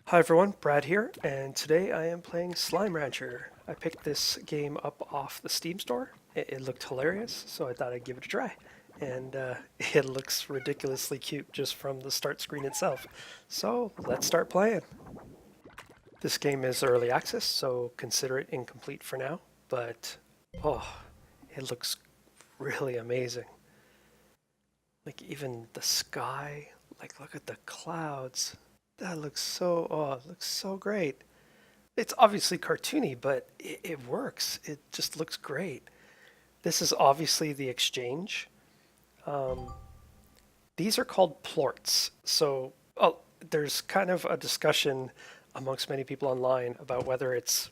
Hi everyone, Brad here, and today I am playing Slime Rancher. I picked this game up off the Steam store. It looked hilarious, so I thought I'd give it a try. And it looks ridiculously cute just from the start screen itself. So let's start playing. This game is early access, so consider it incomplete for now, but oh, it looks really amazing. Like even the sky, like look at the clouds. That looks it looks so great. It's obviously cartoony, but it works. It just looks great. This is obviously the exchange. Um, these are called plorts. So, there's kind of a discussion amongst many people online about whether it's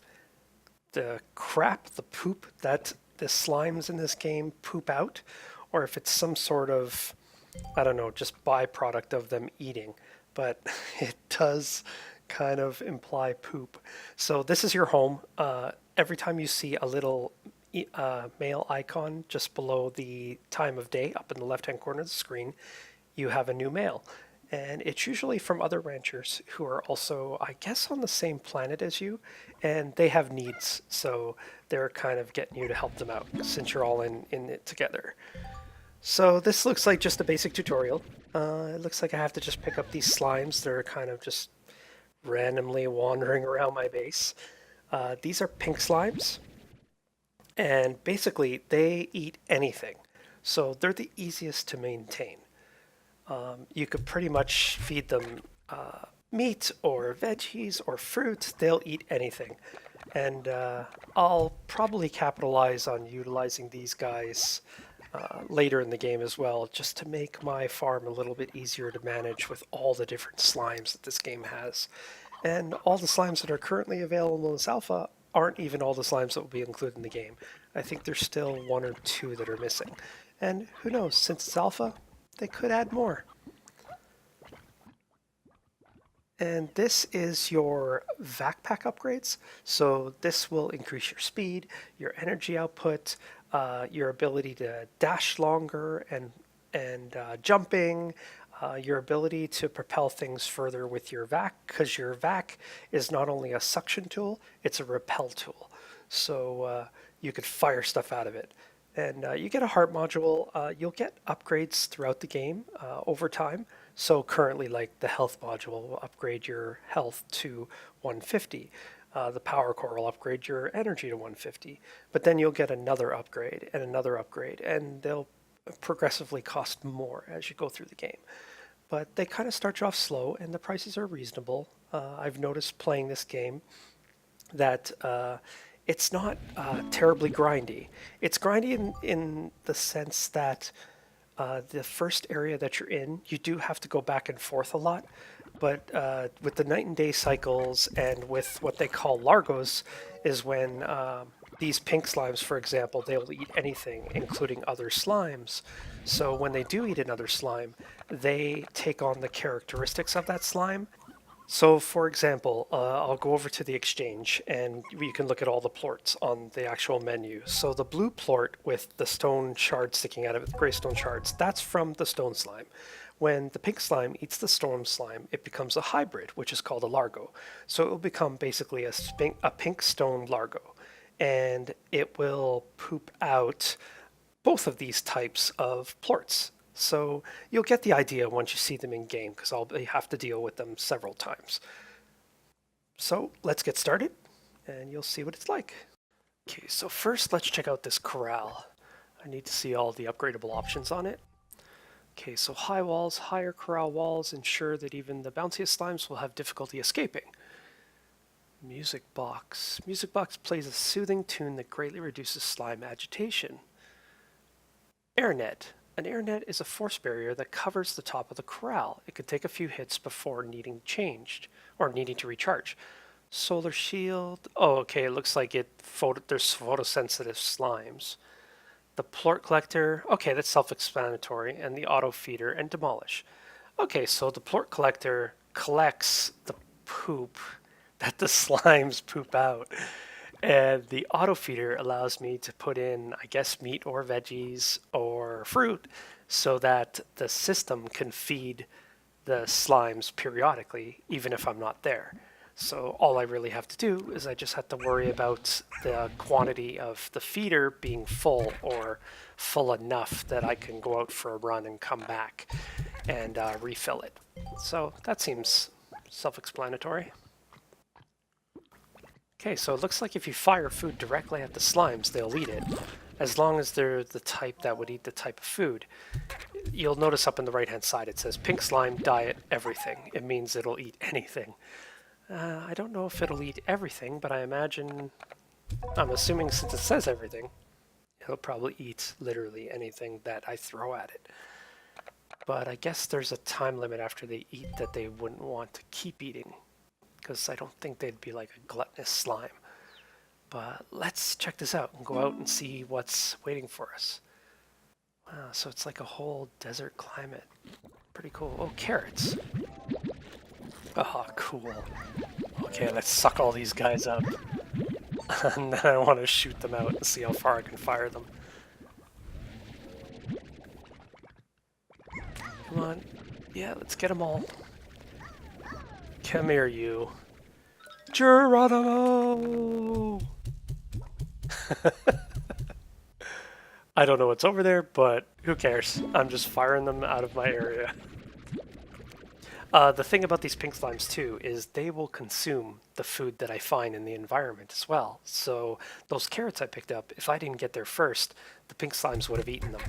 the crap, the poop that the slimes in this game poop out, or if it's some sort of, I don't know, just byproduct of them eating. But it does kind of imply poop. So this is your home. Every time you see a little mail icon just below the time of day up in the left-hand corner of the screen, you have a new mail. And it's usually from other ranchers who are also, I guess, on the same planet as you, and they have needs. So they're kind of getting you to help them out since you're all in it together. So this looks like just a basic tutorial. It looks like I have to just pick up these slimes. They're kind of just randomly wandering around my base. These are pink slimes, and basically they eat anything. So they're the easiest to maintain. You could pretty much feed them meat or veggies or fruit. They'll eat anything. And I'll probably capitalize on utilizing these guys later in the game as well, just to make my farm a little bit easier to manage with all the different slimes that this game has. And all the slimes that are currently available in this alpha aren't even all the slimes that will be included in the game. I think there's still one or two that are missing. And who knows, since it's alpha, they could add more. And this is your backpack upgrades. So this will increase your speed, your energy output, your ability to dash longer and jumping, your ability to propel things further with your vac, because your vac is not only a suction tool, it's a repel tool. So you could fire stuff out of it. And you get a heart module. You'll get upgrades throughout the game over time. So currently, like the health module will upgrade your health to 150. The power core will upgrade your energy to 150. But then you'll get another upgrade, and they'll progressively cost more as you go through the game. But they kind of start you off slow, and the prices are reasonable. I've noticed playing this game that it's not terribly grindy. It's grindy in the sense that the first area that you're in, you do have to go back and forth a lot. But with the night and day cycles and with what they call largos, is when these pink slimes, for example, they'll eat anything, including other slimes. So when they do eat another slime, they take on the characteristics of that slime. So, for example, I'll go over to the exchange and you can look at all the plorts on the actual menu. So, the blue plort with the stone shard sticking out of it, the gray stone shards, that's from the stone slime. When the pink slime eats the stone slime, it becomes a hybrid, which is called a largo. So, it will become basically a pink stone largo. And it will poop out both of these types of plorts. So you'll get the idea once you see them in game, because I'll have to deal with them several times. So let's get started, and you'll see what it's like. Okay, so first let's check out this corral. I need to see all the upgradable options on it. Okay, so high walls, higher corral walls ensure that even the bounciest slimes will have difficulty escaping. Music box. Music box plays a soothing tune that greatly reduces slime agitation. Airnet. An airnet is a force barrier that covers the top of the corral. It could take a few hits before needing changed or needing to recharge. Solar shield. Oh, okay. It looks like there's photosensitive slimes. The plort collector. Okay, that's self-explanatory. And the auto feeder and demolish. Okay, so the plort collector collects the poop that the slimes poop out. And the auto feeder allows me to put in, I guess, meat or veggies or fruit so that the system can feed the slimes periodically, even if I'm not there. So all I really have to do is I just have to worry about the quantity of the feeder being full, or full enough that I can go out for a run and come back and refill it. So that seems self-explanatory. Okay, so it looks like if you fire food directly at the slimes, they'll eat it, as long as they're the type that would eat the type of food. You'll notice up on the right-hand side it says pink slime diet everything. It means it'll eat anything. I don't know if it'll eat everything, but I'm assuming since it says everything, it'll probably eat literally anything that I throw at it. But I guess there's a time limit after they eat that they wouldn't want to keep eating, because I don't think they'd be like a gluttonous slime. But let's check this out and go out and see what's waiting for us. Wow, so it's like a whole desert climate. Pretty cool. Oh, carrots. Oh, cool. Okay, let's suck all these guys up. And then I want to shoot them out and see how far I can fire them. Come on. Yeah, let's get them all. Come here, you. Geronimo! I don't know what's over there, but who cares? I'm just firing them out of my area. The thing about these pink slimes too is they will consume the food that I find in the environment as well. So those carrots I picked up, if I didn't get there first, the pink slimes would have eaten them.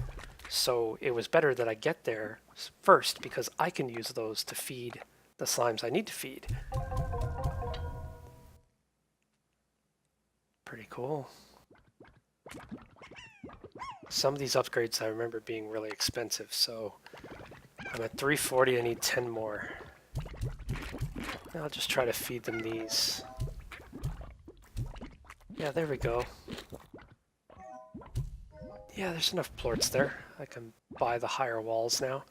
So it was better that I get there first, because I can use those to feed the slimes I need to feed. Pretty cool. Some of these upgrades I remember being really expensive, so I'm at 340, I need 10 more. I'll just try to feed them these. Yeah, there we go. Yeah, there's enough plorts there. I can buy the higher walls now.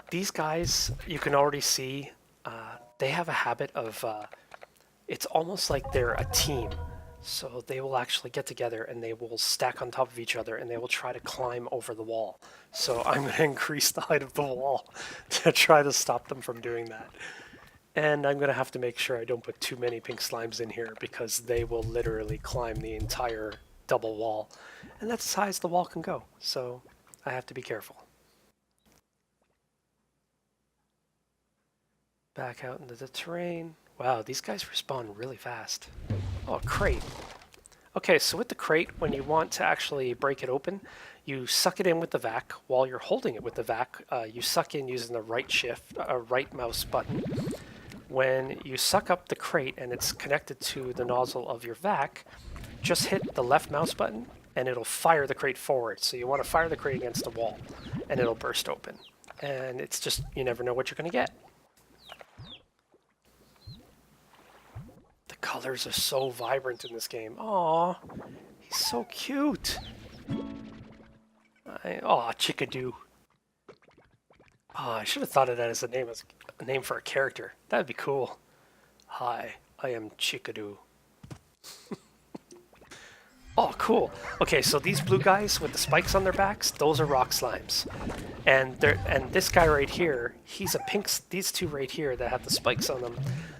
These guys, you can already see, they have a habit of, it's almost like they're a team. So they will actually get together and they will stack on top of each other and they will try to climb over the wall. So I'm going to increase the height of the wall to try to stop them from doing that. And I'm going to have to make sure I don't put too many pink slimes in here, because they will literally climb the entire double wall. And that's as high as the wall can go. So I have to be careful. Back out into the terrain. Wow, these guys respawn really fast. Oh, a crate. Okay, so with the crate, when you want to actually break it open, you suck it in with the vac. While you're holding it with the vac, you suck in using the right mouse button. When you suck up the crate and it's connected to the nozzle of your vac, just hit the left mouse button and it'll fire the crate forward. So you want to fire the crate against the wall and it'll burst open. And it's just, you never know what you're going to get. Colors are so vibrant in this game. Aw, he's so cute. Aw, Chickadoo. Oh, I should have thought of that as a name for a character. That'd be cool. Hi, I am Chickadoo. Oh, cool. Okay, so these blue guys with the spikes on their backs, those are rock slimes. And this guy right here, he's a pink. These two right here that have the spikes on them,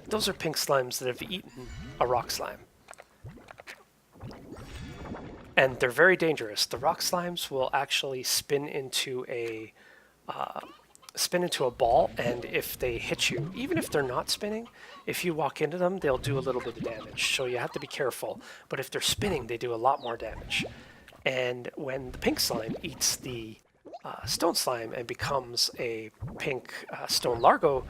those are pink slimes that have eaten a rock slime. And they're very dangerous. The rock slimes will actually spin into a ball, and if they hit you, even if they're not spinning, if you walk into them, they'll do a little bit of damage. So you have to be careful. But if they're spinning, they do a lot more damage. And when the pink slime eats the stone slime and becomes a pink stone largo,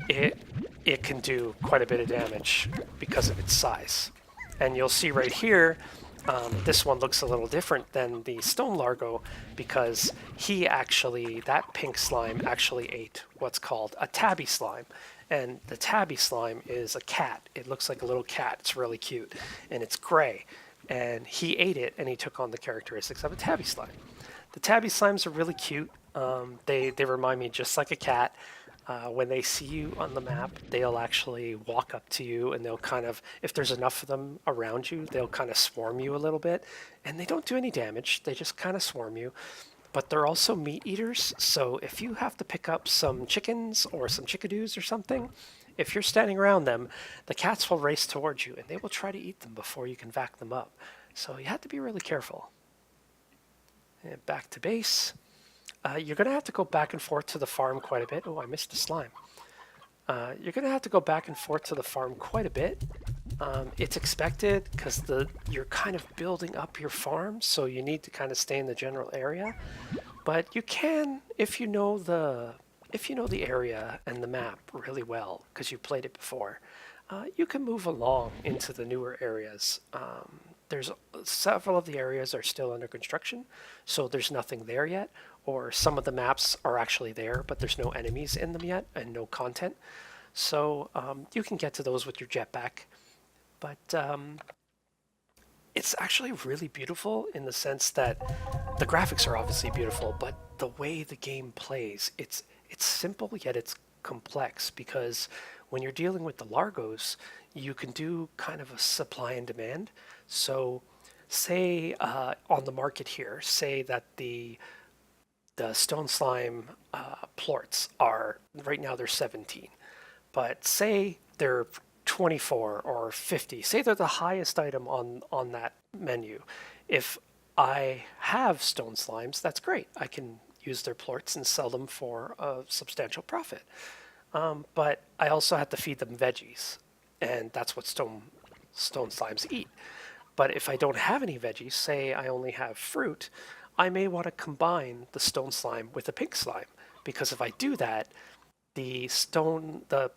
it can do quite a bit of damage because of its size. And you'll see right here, this one looks a little different than the stone largo, because that pink slime actually ate what's called a tabby slime. And the tabby slime is a cat. It looks like a little cat. It's really cute. And it's gray. And he ate it, and he took on the characteristics of a tabby slime. The tabby slimes are really cute. They remind me just like a cat. When they see you on the map, they'll actually walk up to you, and they'll kind of, if there's enough of them around you, they'll kind of swarm you a little bit. And they don't do any damage. They just kind of swarm you. but they're also meat eaters. So if you have to pick up some chickens or some chickadoos or something, if you're standing around them, the cats will race towards you and they will try to eat them before you can vac them up. So you have to be really careful. And back to base. You're going to have to go back and forth to the farm quite a bit. Oh, I missed the slime. You're going to have to go back and forth to the farm quite a bit. It's expected because you're kind of building up your farm, so you need to kind of stay in the general area. But you can, if you know the area and the map really well, because you played it before, you can move along into the newer areas. There's several of the areas are still under construction, so there's nothing there yet, or some of the maps are actually there, but there's no enemies in them yet and no content. So you can get to those with your jetpack, but it's actually really beautiful in the sense that the graphics are obviously beautiful, but the way the game plays, it's simple yet it's complex, because when you're dealing with the Largos, you can do kind of a supply and demand. So say on the market here, say that the stone slime plorts are, right now they're 17, but say they're 24 or 50, say they're the highest item on that menu. If I have stone slimes, that's great. I can use their plorts and sell them for a substantial profit. But I also have to feed them veggies, and that's what stone slimes eat. But if I don't have any veggies, say I only have fruit, I may want to combine the stone slime with a pink slime, because if I do that, the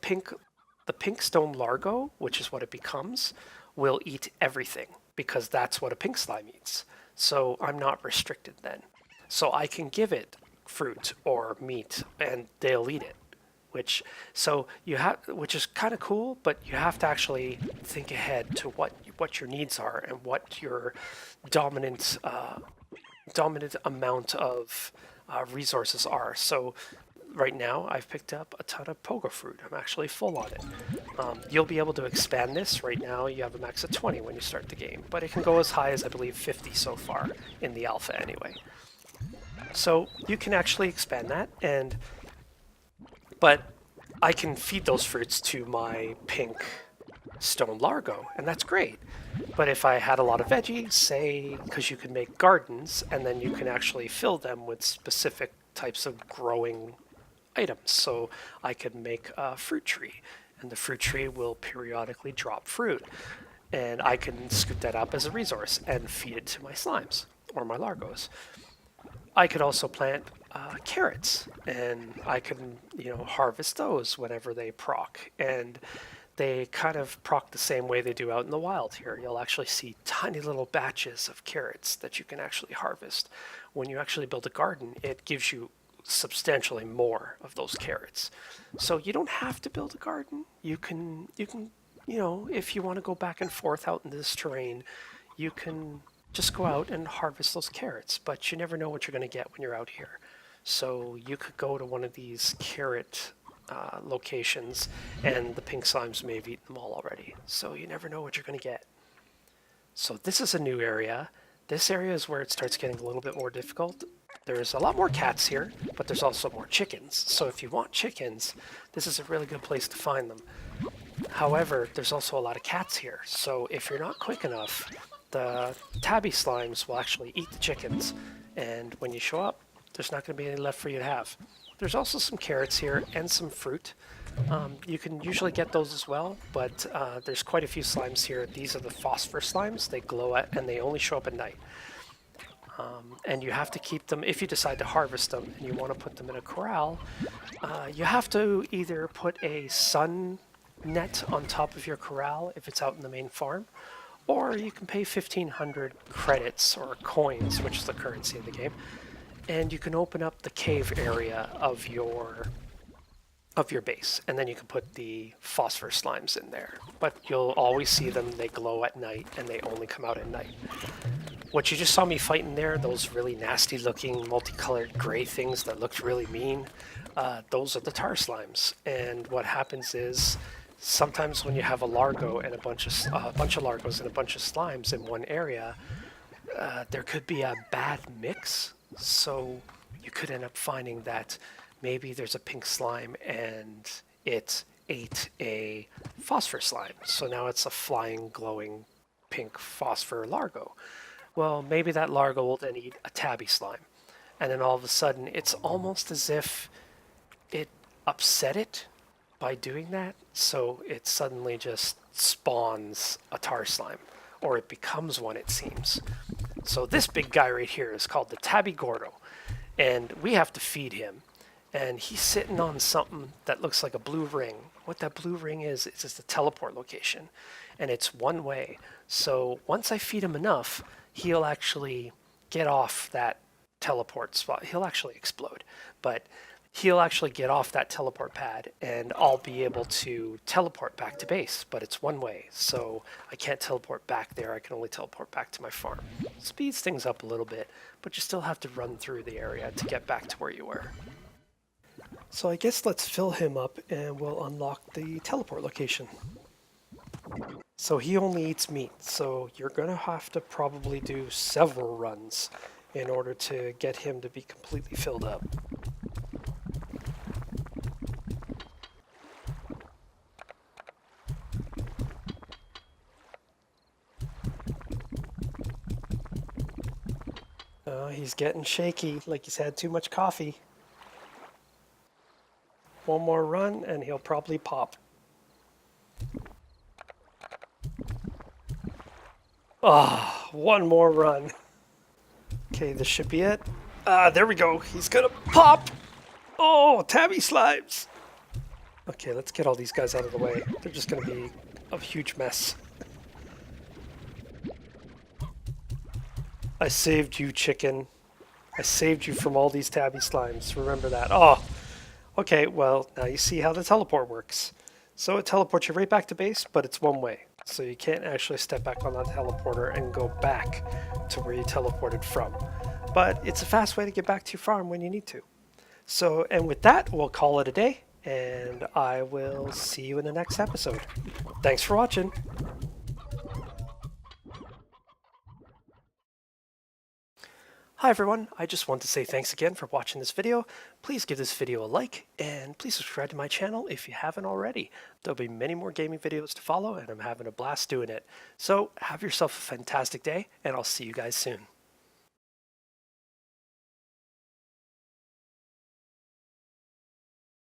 pink stone largo, which is what it becomes, will eat everything, because that's what a pink slime eats. So I'm not restricted then. So I can give it fruit or meat and they'll eat it. Which is kind of cool, but you have to actually think ahead to what your needs are and what your dominant amount of resources are. So right now I've picked up a ton of pogo fruit. I'm actually full on it. You'll be able to expand this. Right now you have a max of 20 when you start the game, but it can go as high as I believe 50 so far in the alpha anyway. So you can actually expand that, but I can feed those fruits to my pink stone largo, and that's great. But if I had a lot of veggies, say, because you can make gardens, and then you can actually fill them with specific types of growing items. So I could make a fruit tree, and the fruit tree will periodically drop fruit. And I can scoop that up as a resource and feed it to my slimes or my largos. I could also plant carrots, and I can, harvest those whenever they proc. And they kind of proc the same way they do out in the wild here. You'll actually see tiny little batches of carrots that you can actually harvest. When you actually build a garden, it gives you substantially more of those carrots. So you don't have to build a garden. You can, if you want to go back and forth out in this terrain, you can just go out and harvest those carrots, but you never know what you're going to get when you're out here. So you could go to one of these carrot locations, and the pink slimes may have eaten them all already. So you never know what you're going to get. So this is a new area. This area is where it starts getting a little bit more difficult. There's a lot more cats here, but there's also more chickens. So if you want chickens, this is a really good place to find them. However, there's also a lot of cats here. So if you're not quick enough, the tabby slimes will actually eat the chickens, and when you show up, there's not going to be any left for you to have. There's also some carrots here and some fruit. You can usually get those as well, but there's quite a few slimes here. These are the phosphor slimes. They glow at, and they only show up at night. And you have to keep them, if you decide to harvest them and you want to put them in a corral, you have to either put a sun net on top of your corral if it's out in the main farm, or you can pay 1,500 credits or coins, which is the currency of the game, and you can open up the cave area of your base, and then you can put the phosphor slimes in there. But you'll always see them, they glow at night, and they only come out at night. What you just saw me fighting there, those really nasty looking multicolored gray things that looked really mean, those are the tar slimes. And what happens is, sometimes when you have a largo and a bunch of largos and a bunch of slimes in one area, there could be a bad mix So you could end up finding that maybe there's a pink slime and it ate a phosphor slime. So now it's a flying, glowing pink phosphor largo. Well, maybe that largo will then eat a tabby slime. And then all of a sudden, it's almost as if it upset it by doing that. So it suddenly just spawns a tar slime, or it becomes one, it seems. So this big guy right here is called the Tabby Gordo, and we have to feed him. And he's sitting on something that looks like a blue ring. What that blue ring is just a teleport location, and it's one way. So once I feed him enough, he'll actually get off that teleport spot. He'll actually explode, but he'll actually get off that teleport pad and I'll be able to teleport back to base, but it's one way, so I can't teleport back there. I can only teleport back to my farm. Speeds things up a little bit, but you still have to run through the area to get back to where you were. So I guess let's fill him up and we'll unlock the teleport location. So he only eats meat, so you're gonna have to probably do several runs in order to get him to be completely filled up. He's getting shaky, like he's had too much coffee. One more run and he'll probably pop. Ah, one more run. Okay, this should be it. Ah, there we go. He's gonna pop. Oh, tabby slimes. Okay, let's get all these guys out of the way. They're just gonna be a huge mess. I saved you, chicken. I saved you from all these tabby slimes. Remember that. Oh, okay, well, now you see how the teleport works. So it teleports you right back to base, but it's one way. So you can't actually step back on that teleporter and go back to where you teleported from. But it's a fast way to get back to your farm when you need to. So, and with that, we'll call it a day, and I will see you in the next episode. Thanks for watching. Hi everyone, I just want to say thanks again for watching this video. Please give this video a like, and please subscribe to my channel if you haven't already. There'll be many more gaming videos to follow, and I'm having a blast doing it. So have yourself a fantastic day, and I'll see you guys soon.